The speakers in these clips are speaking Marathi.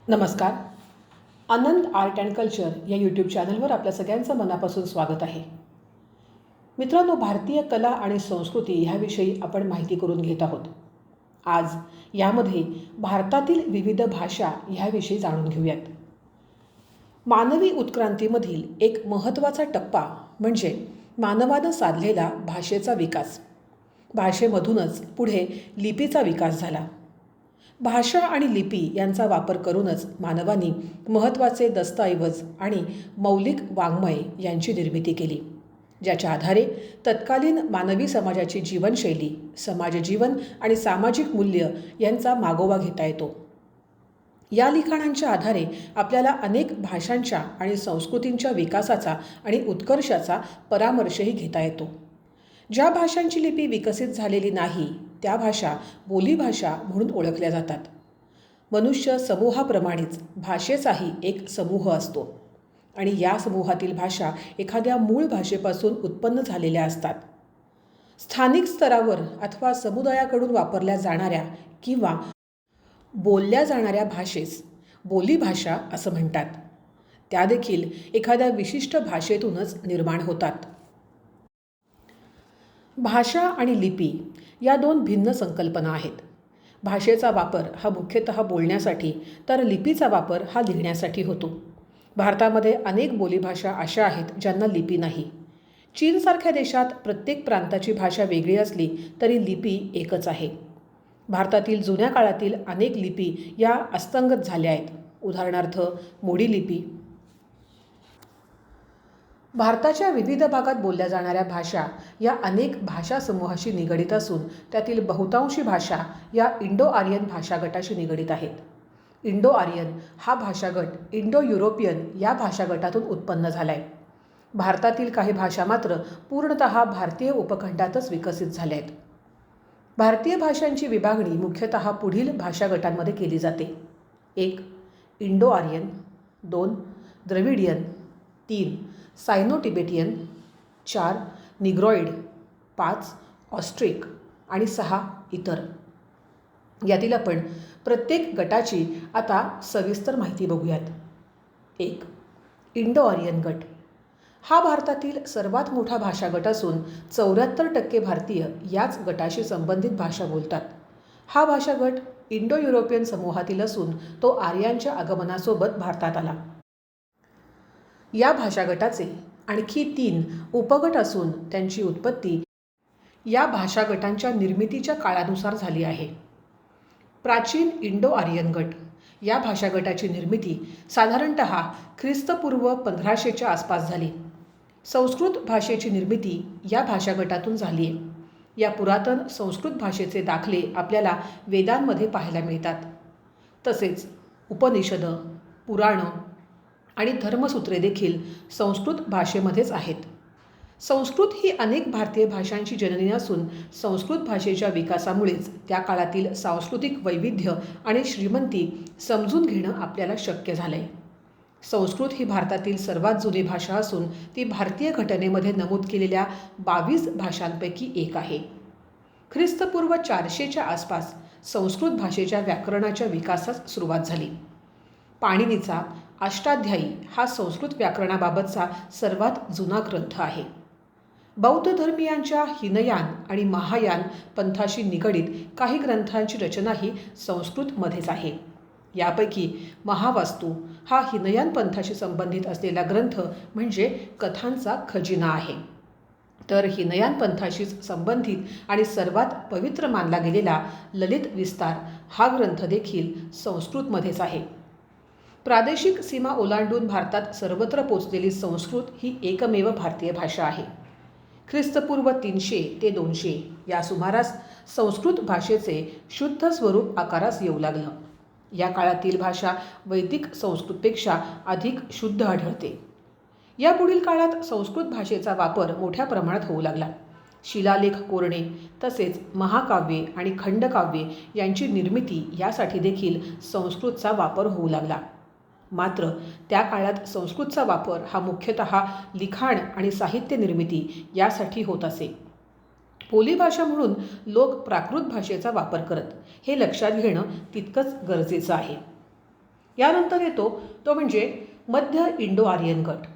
नमस्कार. आनंद आर्ट अँड कल्चर या यूट्यूब चॅनलवर आपल्या सगळ्यांचं मनापासून स्वागत आहे. मित्रांनो, भारतीय कला आणि संस्कृती ह्याविषयी आपण माहिती करून घेत आहोत. आज यामध्ये भारतातील विविध भाषा ह्याविषयी जाणून घेऊयात. मानवी उत्क्रांतीमधील एक महत्त्वाचा टप्पा म्हणजे मानवानं साधलेला भाषेचा विकास. भाषेमधूनच पुढे लिपीचा विकास झाला. भाषा आणि लिपी यांचा वापर करूनच मानवाने महत्त्वाचे दस्तऐवज आणि मौलिक वाङ्मय यांची निर्मिती केली, ज्याच्या आधारे तत्कालीन मानवी समाजाची जीवनशैली, समाजजीवन आणि सामाजिक मूल्य यांचा मागोवा घेता येतो. या लिखाणांच्या आधारे आपल्याला अनेक भाषांच्या आणि संस्कृतींच्या विकासाचा आणि उत्कर्षाचा परामर्शही घेता येतो. ज्या भाषांची लिपी विकसित झालेली नाही त्या भाषा बोलीभाषा म्हणून ओळखल्या जातात. मनुष्य समूहाप्रमाणेच भाषेचाही एक समूह असतो आणि या समूहातील भाषा एखाद्या मूळ भाषेपासून उत्पन्न झालेल्या असतात. स्थानिक स्तरावर अथवा समुदायाकडून वापरल्या जाणाऱ्या किंवा बोलल्या जाणाऱ्या भाषेस बोलीभाषा असं म्हणतात. त्या देखील एखाद्या विशिष्ट भाषेतूनच निर्माण होतात. भाषा आणि लिपी या दोन भिन्न संकल्पना आहेत. भाषेचा वापर हा मुख्यतः बोलण्यासाठी तर लिपीचा वापर हा लिहिण्यासाठी होतो. भारतामध्ये अनेक बोलीभाषा अशा आहेत ज्यांना लिपी नाही. चीनसारख्या देशात प्रत्येक प्रांताची भाषा वेगळी असली तरी लिपी एकच आहे. भारतातील जुन्या काळातील अनेक लिपी या अस्तंगत झाल्या आहेत. उदाहरणार्थ मोडी लिपी. भारताच्या विविध भागात बोलल्या जाणाऱ्या भाषा या अनेक भाषा समूहाशी निगडीत असून त्यातील बहुतांशी भाषा या इंडो आर्यन भाषा गटाशी निगडीत आहेत. इंडो आर्यन हा भाषागट इंडो युरोपियन या भाषा गटातून उत्पन्न झाला आहे. भारतातील काही भाषा मात्र पूर्णतः भारतीय उपखंडातच विकसित झाल्या आहेत. भारतीय भाषांची विभागणी मुख्यतः पुढील भाषा गटांमध्ये केली जाते. 1. Indo Aryan. 2. Dravidian. 3. Sino Tibetan. 4. Negroid. 5. Austric आणि 6. इतर. यातील आपण प्रत्येक गटाची आता सविस्तर माहिती बघूयात. 1. इंडो आर्यन गट. हा भारतातील सर्वात मोठा भाषा गट असून 74% भारतीय याच गटाशी संबंधित भाषा बोलतात. हा भाषा गट इंडो युरोपियन समूहातील असून तो आर्यांच्या आगमनासोबत भारतात आला. या भाषा गटाचे आणखी 3 उपगट असून त्यांची उत्पत्ती या भाषा गटांच्या निर्मितीच्या काळानुसार झाली आहे. प्राचीन इंडो आर्यन गट. या भाषा गटाची निर्मिती साधारणतः ख्रिस्तपूर्व 1500च्या आसपास झाली. संस्कृत भाषेची निर्मिती या भाषा गटातून झाली आहे. या पुरातन संस्कृत भाषेचे दाखले आपल्याला वेदांमध्ये पाहायला मिळतात. तसेच उपनिषद, पुराणं आणि धर्मसूत्रे देखील संस्कृत भाषेमध्येच आहेत. संस्कृत ही अनेक भारतीय भाषांची जननी असून संस्कृत भाषेच्या विकासामुळेच त्या काळातील सांस्कृतिक वैविध्य आणि श्रीमंती समजून घेणं आपल्याला शक्य झालं आहे. संस्कृत ही भारतातील सर्वात जुनी भाषा असून ती भारतीय घटनेमध्ये नमूद केलेल्या 22 भाषांपैकी एक आहे. ख्रिस्तपूर्व 400च्या आसपास संस्कृत भाषेच्या व्याकरणाच्या विकासास सुरुवात झाली. पाणिनीचा अष्टाध्यायी हा संस्कृत व्याकरणाबाबतचा सर्वात जुना ग्रंथ आहे. बौद्ध धर्मीयांच्या हिनयान आणि महायान पंथाशी निगडीत काही ग्रंथांची रचनाही संस्कृतमध्येच आहे. यापैकी महावास्तू हा हिनयान पंथाशी संबंधित असलेला ग्रंथ म्हणजे कथांचा खजिना आहे. तर हिनयान पंथाशीच संबंधित आणि सर्वात पवित्र मानला गेलेला ललित विस्तार हा ग्रंथ देखील संस्कृतमध्येच आहे. प्रादेशिक सीमा ओलांडून भारतात सर्वत्र पोचलेली संस्कृत ही एकमेव भारतीय भाषा आहे. ख्रिस्तपूर्व 300 ते 200 या सुमारास संस्कृत भाषेचे शुद्ध स्वरूप आकारास येऊ लागलं. या काळातील भाषा वैदिक संस्कृतपेक्षा अधिक शुद्ध आढळते. या पुढील काळात संस्कृत भाषेचा वापर मोठ्या प्रमाणात होऊ लागला. शिलालेख कोरणे तसेच महाकाव्ये आणि खंडकाव्ये यांची निर्मिती यासाठी देखील संस्कृतचा वापर होऊ लागला. मात्र त्या काळात संस्कृतचा वापर हा मुख्यतः लिखाण आणि साहित्य निर्मिती यासाठी होत असे. बोलीभाषा म्हणून लोक प्राकृत भाषेचा वापर करत, हे लक्षात घेणं तितकंच गरजेचं आहे. यानंतर येतो तो म्हणजे मध्य इंडो आर्यन गट.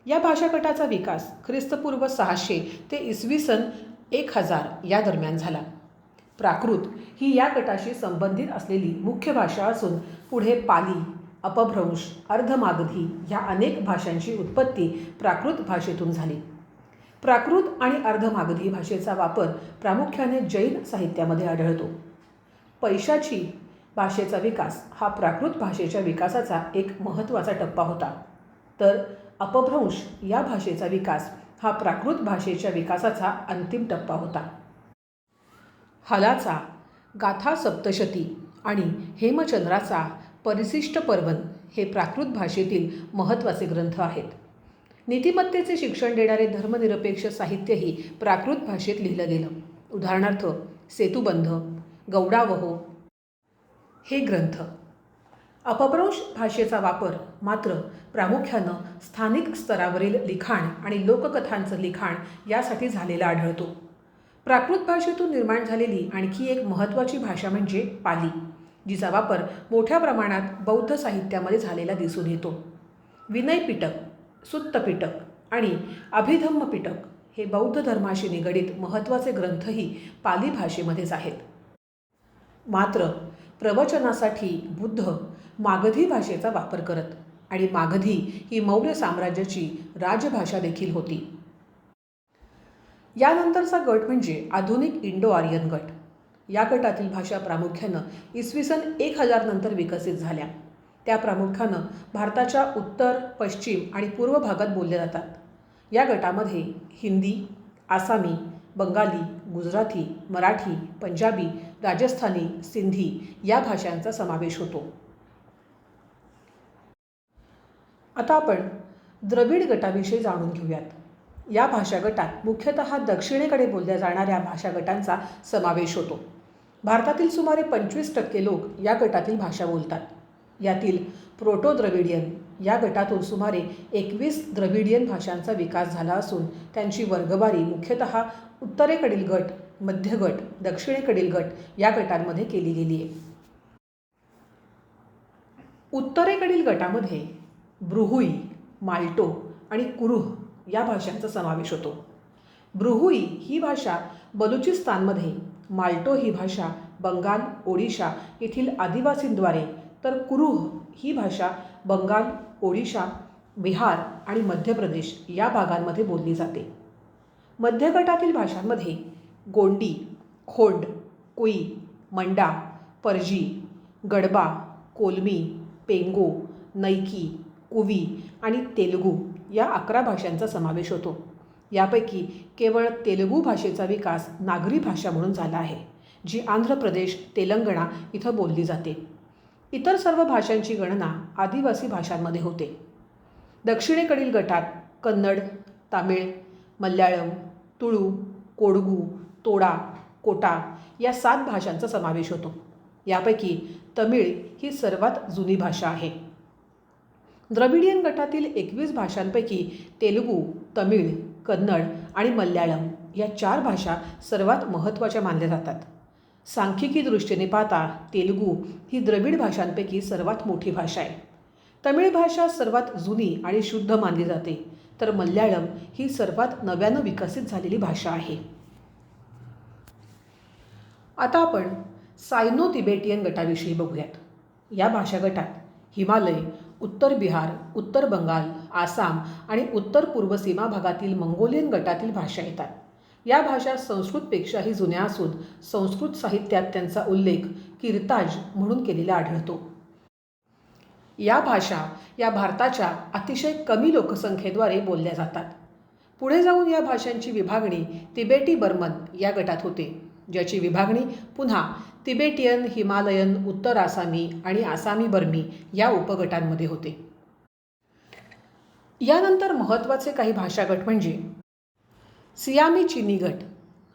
या भाषा गटाचा विकास ख्रिस्तपूर्व 600 ते इसवी सन 1000 या दरम्यान झाला. प्राकृत ही या गटाशी संबंधित असलेली मुख्य भाषा असून पुढे पाली, अपभ्रंश, अर्धमागधी या अनेक भाषांची उत्पत्ती प्राकृत भाषेतून झाली. प्राकृत आणि अर्धमागधी भाषेचा वापर प्रामुख्याने जैन साहित्यामध्ये आढळतो. पैशाची भाषेचा विकास हा प्राकृत भाषेच्या विकासाचा एक महत्त्वाचा टप्पा होता, तर अपभ्रंश या भाषेचा विकास हा प्राकृत भाषेच्या विकासाचा अंतिम टप्पा होता. हलाचा गाथा सप्तशती आणि हेमचंद्राचा परिशिष्ट पर्वन हे प्राकृत भाषेतील महत्त्वाचे ग्रंथ आहेत. नीतिमत्तेचे शिक्षण देणारे धर्मनिरपेक्ष साहित्यही प्राकृत भाषेत लिहिलं गेलं. उदाहरणार्थ सेतुबंध, गौडावहो हे ग्रंथ. अपभ्रंश भाषेचा वापर मात्र प्रामुख्यानं स्थानिक स्तरावरील लिखाण आणि लोककथांचं लिखाण यासाठी झालेला आढळतो. प्राकृत भाषेतून निर्माण झालेली आणखी एक महत्त्वाची भाषा म्हणजे पाली, जिचा वापर मोठ्या प्रमाणात बौद्ध साहित्यामध्ये झालेला दिसून येतो. विनय पिटक, सुत्त पिटक आणि अभिधम्म पिटक हे बौद्ध धर्माशी निगडीत महत्त्वाचे ग्रंथही पाली भाषेमध्येच आहेत. मात्र प्रवचनासाठी बुद्ध मागधी भाषेचा वापर करत आणि मागधी ही मौर्य साम्राज्याची राजभाषा देखील होती. यानंतरचा गट म्हणजे आधुनिक इंडो आर्यन गट. या गटातील भाषा प्रामुख्यानं इसवी सन 1000 नंतर विकसित झाल्या. त्या प्रामुख्यानं भारताच्या उत्तर, पश्चिम आणि पूर्व भागात बोलल्या जातात. या गटामध्ये हिंदी, आसामी, बंगाली, गुजराती, मराठी, पंजाबी, राजस्थानी, सिंधी या भाषांचा समावेश होतो. आता आपण द्रविड गटाविषयी जाणून घेऊयात. या भाषा गटात मुख्यतः दक्षिणेकडे बोलल्या जाणाऱ्या भाषा गटांचा समावेश होतो. भारतातील सुमारे 25% लोक या गटातील भाषा बोलतात. यातील प्रोटो द्रविडियन या गटातून सुमारे 21 द्रविडियन भाषांचा विकास झाला असून त्यांची वर्गवारी मुख्यतः उत्तरेकडील गट, मध्य गट, दक्षिणेकडील गट या गटांमध्ये केली गेली आहे. उत्तरेकडील गटामध्ये ब्रुहुई, माल्टो आणि कुरुह या भाषांचा समावेश होतो. ब्रुहुई ही भाषा बलुचिस्तानमध्ये, माल्टो ही भाषा बंगाल, ओडिशा येथील आदिवासींद्वारे, तर कुरुह ही भाषा बंगाल, ओडिशा, बिहार आणि मध्य प्रदेश या भागांमध्ये बोलली जाते. मध्य गटातील भाषांमध्ये गोंडी, खोंड, कुई, मंडा, परजी, गडबा, कोलमी, पेंगो, नैकी, कुवी आणि तेलुगू या 11 भाषांचा समावेश होतो. यापैकी केवळ तेलुगू भाषेचा विकास नागरी भाषा म्हणून झाला आहे, जी आंध्र प्रदेश, तेलंगणा इथं बोलली जाते. इतर सर्व भाषांची गणना आदिवासी भाषांमध्ये होते. दक्षिणेकडील गटात कन्नड, तामिळ, मल्याळम, तुळू, कोडगू, तोडा, कोटा या 7 भाषांचा समावेश होतो. यापैकी तमिळ ही सर्वात जुनी भाषा आहे. द्रविडियन गटातील 21 भाषांपैकी तेलुगू, तमिळ, कन्नड आणि मल्याळम या 4 भाषा सर्वात महत्त्वाच्या मानल्या जातात. सांख्यिकी दृष्टीने पाहता तेलुगू ही द्रविड भाषांपैकी सर्वात मोठी भाषा आहे. तमिळ भाषा सर्वात जुनी आणि शुद्ध मानली जाते, तर मल्याळम ही सर्वात नव्यानं विकसित झालेली भाषा आहे. आता आपण सायनो तिबेटियन गटाविषयी बघूयात. या भाषा गटात हिमालय, उत्तर बिहार, उत्तर बंगाल, आसाम आणि उत्तर पूर्व सीमा भागातील मंगोलियन गटातील भाषा येतात. या भाषा संस्कृतपेक्षाही जुन्या असून संस्कृत साहित्यात त्यांचा उल्लेख कीर्ताज म्हणून केलेला आढळतो. या भाषा या भारताच्या अतिशय कमी लोकसंख्येद्वारे बोलल्या जातात. पुढे जाऊन या भाषांची विभागणी तिबेटी बर्मन या गटात होते, ज्याची विभागणी पुन्हा तिबेटियन, हिमालयन, उत्तर आसामी आणि आसामी बर्मी या उपगटांमध्ये होते. यानंतर महत्त्वाचे काही भाषा गट म्हणजे सियामी चिनी गट.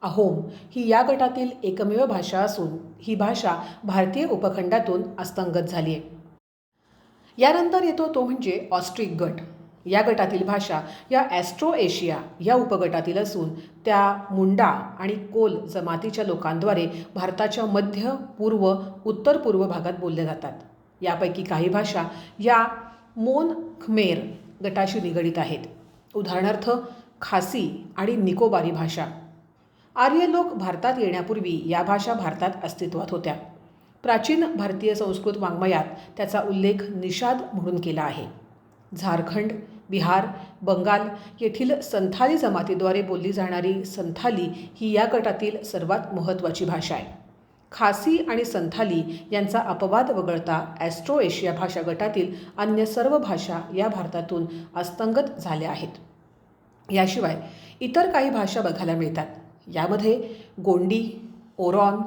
अहोम ही या गटातील एकमेव भाषा असून ही भाषा भारतीय उपखंडातून हस्तंगत झाली आहे. यानंतर येतो तो म्हणजे ऑस्ट्रिक गट. या गटातील भाषा या ॲस्ट्रो एशिया या उपगटातील असून त्या मुंडा आणि कोल जमातीच्या लोकांद्वारे भारताच्या मध्य, पूर्व, उत्तर पूर्व भागात बोलल्या जातात. यापैकी काही भाषा या मोन खमेर गटाशी निगडीत आहेत. उदाहरणार्थ खासी आणि निकोबारी भाषा. आर्य लोक भारतात येण्यापूर्वी या भाषा भारतात अस्तित्वात होत्या. प्राचीन भारतीय संस्कृत वाङ्मयात त्याचा उल्लेख निषाद म्हणून केला आहे. झारखंड, बिहार, बंगाल येथील संथाली जमातीद्वारे बोलली जाणारी संथाली ही या गटातील सर्वात महत्त्वाची भाषा आहे. खासी आणि संथाली यांचा अपवाद वगळता ॲस्ट्रो एशिया भाषा गटातील अन्य सर्व भाषा या भारतातून अस्तंगत झाल्या आहेत. याशिवाय इतर काही भाषा बघायला मिळतात. यामध्ये गोंडी, ओरॉन,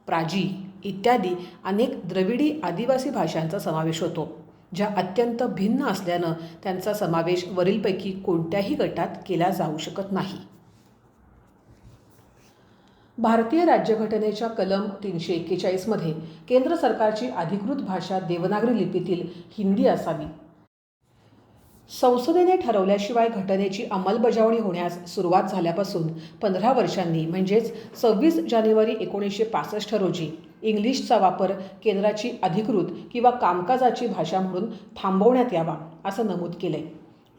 प्राजी इत्यादी अनेक द्रविडी आदिवासी भाषांचा समावेश होतो, ज्या अत्यंत भिन्न असल्यानं त्यांचा समावेश वरीलपैकी कोणत्याही गटात केला जाऊ शकत नाही. भारतीय राज्यघटनेच्या कलम 341 केंद्र सरकारची अधिकृत भाषा देवनागरी लिपीतील हिंदी असावी. संसदेने ठरवल्याशिवाय घटनेची अंमलबजावणी होण्यास सुरुवात झाल्यापासून 15 वर्षांनी म्हणजेच 26 जानेवारी 1965 रोजी इंग्लिशचा वापर केंद्राची अधिकृत किंवा कामकाजाची भाषा म्हणून थांबवण्यात यावा असं नमूद केलंय.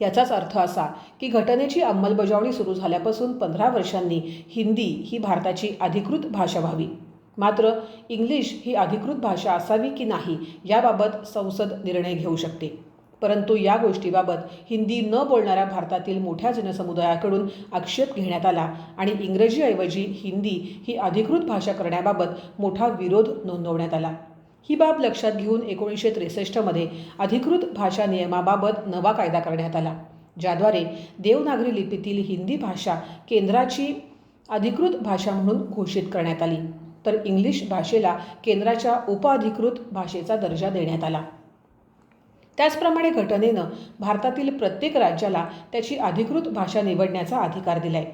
याचाच अर्थ असा की घटनेची अंमलबजावणी सुरू झाल्यापासून 15 वर्षांनी हिंदी ही भारताची अधिकृत भाषा व्हावी. मात्र इंग्लिश ही अधिकृत भाषा असावी की नाही याबाबत संसद निर्णय घेऊ शकते. परंतु या गोष्टीबाबत हिंदी न बोलणाऱ्या भारतातील मोठ्या जनसमुदायाकडून आक्षेप घेण्यात आला आणि इंग्रजीऐवजी हिंदी ही अधिकृत भाषा करण्याबाबत मोठा विरोध नोंदवण्यात आला. ही बाब लक्षात घेऊन 1963 अधिकृत भाषा नियमाबाबत नवा कायदा करण्यात आला, ज्याद्वारे देवनागरी लिपीतील हिंदी भाषा केंद्राची अधिकृत भाषा म्हणून घोषित करण्यात आली, तर इंग्लिश भाषेला केंद्राच्या उपअधिकृत भाषेचा दर्जा देण्यात आला. त्याचप्रमाणे घटनेनं भारतातील प्रत्येक राज्याला त्याची अधिकृत भाषा निवडण्याचा अधिकार दिलाय.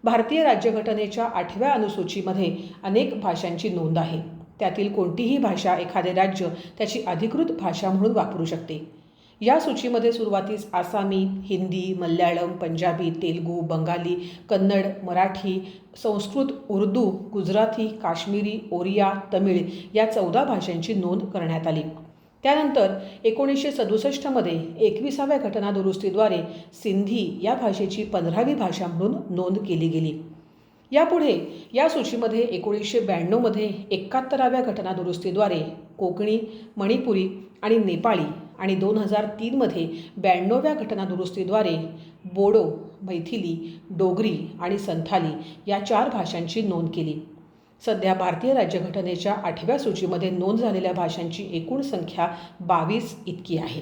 भारतीय राज्यघटनेच्या 8व्या अनुसूचीमध्ये अनेक भाषांची नोंद आहे. त्यातील कोणतीही भाषा एखादे राज्य त्याची अधिकृत भाषा म्हणून वापरू शकते. या सूचीमध्ये सुरुवातीस आसामी, हिंदी, मल्याळम, पंजाबी, तेलुगू, बंगाली, कन्नड, मराठी, संस्कृत, उर्दू, गुजराती, काश्मीरी, ओरिया, तमिळ या 14 भाषांची नोंद करण्यात आली. त्यानंतर 1967 21व्या घटनादुरुस्तीद्वारे सिंधी या भाषेची 15वी भाषा म्हणून नोंद केली गेली. यापुढे या सूचीमध्ये 1992 71व्या घटनादुरुस्तीद्वारे कोकणी, मणिपुरी आणि नेपाळी आणि 2003 92व्या घटनादुरुस्तीद्वारे बोडो, मैथिली, डोगरी आणि संथाली या 4 भाषांची नोंद केली. सध्या भारतीय राज्यघटनेच्या 8व्या सूचीमध्ये नोंद झालेल्या भाषांची एकूण संख्या 22 इतकी आहे.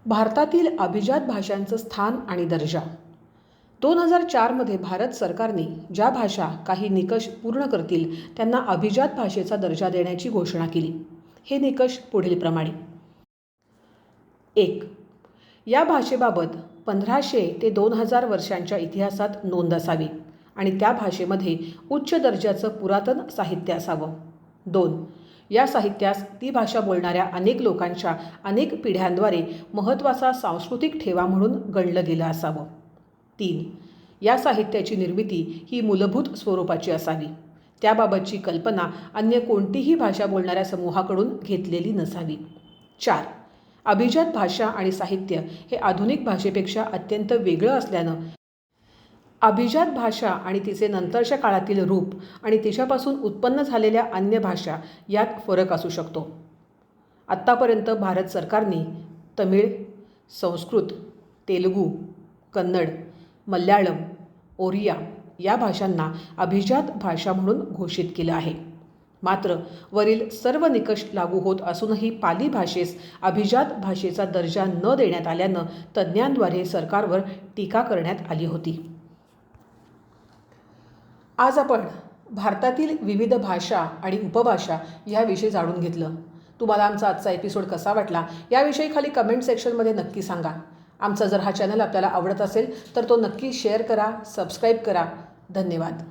भारतातील अभिजात भाषांचं स्थान आणि दर्जा. 2004 भारत सरकारने ज्या भाषा काही निकष पूर्ण करतील त्यांना अभिजात भाषेचा दर्जा देण्याची घोषणा केली. हे निकष पुढीलप्रमाणे: 1. या भाषेबाबत 1500 ते 2000 वर्षांच्या इतिहासात नोंद असावी आणि त्या भाषेमध्ये उच्च दर्जाचं पुरातन साहित्य असावं. 2. या साहित्यास ती भाषा बोलणाऱ्या अनेक लोकांच्या अनेक पिढ्यांद्वारे महत्त्वाचा सांस्कृतिक ठेवा म्हणून गणलं गेलं असावं. 3. या साहित्याची निर्मिती ही मूलभूत स्वरूपाची असावी. त्याबाबतची कल्पना अन्य कोणतीही भाषा बोलणाऱ्या समूहाकडून घेतलेली नसावी. 4. अभिजात भाषा आणि साहित्य हे आधुनिक भाषेपेक्षा अत्यंत वेगळं असल्यानं अभिजात भाषा आणि तिचे नंतरच्या काळातील रूप आणि तिच्यापासून उत्पन्न झालेल्या अन्य भाषा यात फरक असू शकतो. आत्तापर्यंत भारत सरकारने तमिळ, संस्कृत, तेलुगू, कन्नड, मल्याळम, ओरिया या भाषांना अभिजात भाषा म्हणून घोषित केलं आहे. मात्र वरील सर्व निकष लागू होत असूनही पाली भाषेस अभिजात भाषेचा दर्जा न देण्यात आल्यानं तज्ज्ञांद्वारे सरकारवर टीका करण्यात आली होती. आज आपण भारतातील विविध भाषा आणि उपभाषा याविषयी जाणून घेतलं. तुम्हाला आमचा आजचा एपिसोड कसा वाटला याविषयी खाली कमेंट सेक्शनमध्ये नक्की सांगा. आमचा जर हा चॅनल आपल्याला आवडत असेल तर तो नक्की शेअर करा, सबस्क्राईब करा. धन्यवाद.